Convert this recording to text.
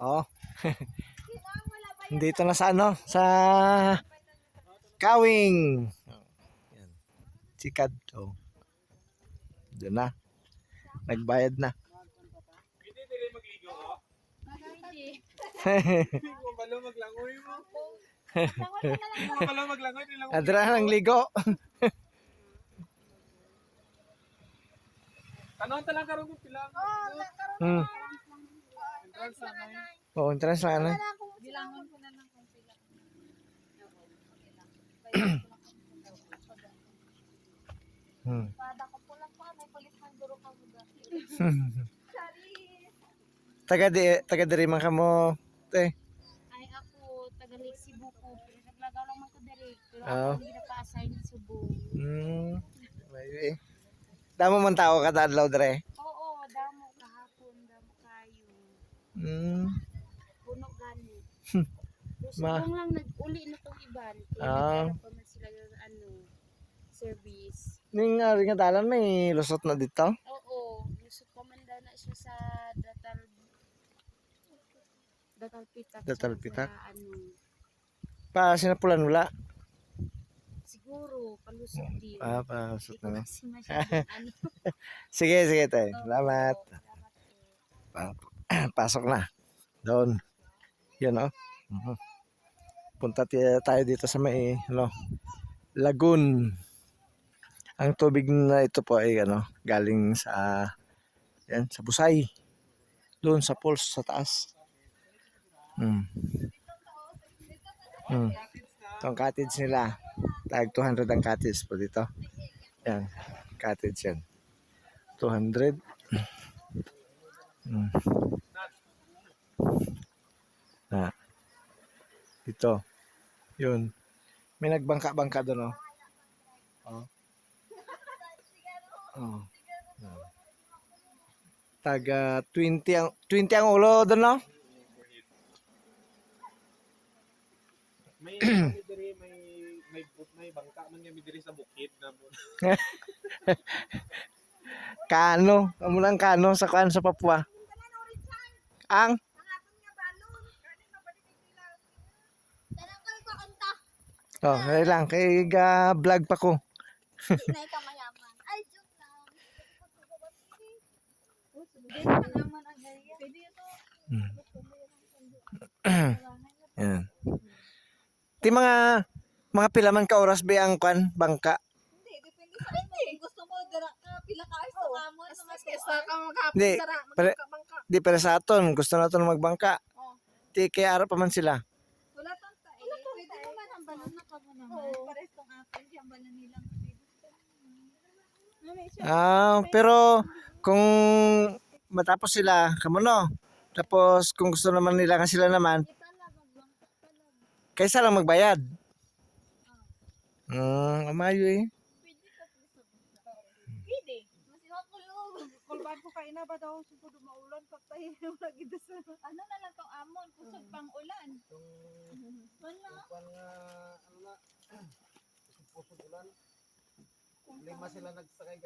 Oh. Dito na sa ano? Sa Kawing. Yan. Sikad. Oh. Doon na. Nagbayad na. Hindi dire magligo ko. Balo maglangoy mo. Balo maglangoy nilang. Adra ng ligo. Tanong ta lang karon kung pila. Entrance na. Oo, entrance na ano. Bilangon ko na lang kung pila. Kada ko pula pa, may pulis man duro ka mo. Taga diri man kamo. Te. Ay ako taga Lake Cebu ko, pero naglagaw lang man ko diri. Pero Oo. ako hindi na pa-assign sa Cebu. May damo man tao kada adlaw dire. Oo, damo kahapon, damo kayo. Puno gani. Ma- Subong lang nag-uli na tong iban. Kaya naghanap pa man sila ng service. Ning ari nga dalan may lusot na dito. Oo, lusot pa man daw na siya sa Datal Pitak. Datal Pitak. Sa Pa sinapulan wala. siguro, palusot din. Pa lusot Hindi ko na. kasi masyadong Sige tayo. Salamat. Oo, salamat po. Pasok na. Doon. Yan oh. Punta tayo dito sa may lagoon. Ang tubig na ito po ay galing sa sa Busay. Doon sa falls sa taas. Itong cottage nila. Tag 200 ang cottage po dito. Yan. Cottage yan. 200. Dito. Yun. May nagbangka-bangka doon, oh. Oh. Taga 20 ang ulo doon, no? May dire may bangka man nga dire sa bukid na. Kano. Amo lang kano sa sa Papua. Ang Oh, ay lang kay vlog pa ko. Nay ka mayaman. Ay, joke lang. Mayaman ang gaya. Pwede ito. Yan. Ti mga pila man ka oras ba ang bangka? Hindi, depende sa ano. Gusto mo, dara ka, pila ka sa kamon. Sa ka Hindi, maghapon, di para sa aton, gusto naton magbangka. Ti kay ara pa man sila. wala tang tae. Pwede naman ang balon na ka mo naman. Pares tong atin, yung balon nilang. Pero kung matapos sila, kamo no. Tapos kung gusto naman nila nga sila naman, kaysa lang magbayad. Amayo eh. Pwede. Kulban ko kaina ba daw sugod maulan patay lagi sa Ano na lang tong amon, kusog pang ulan. Wala. Lima sila nagsakay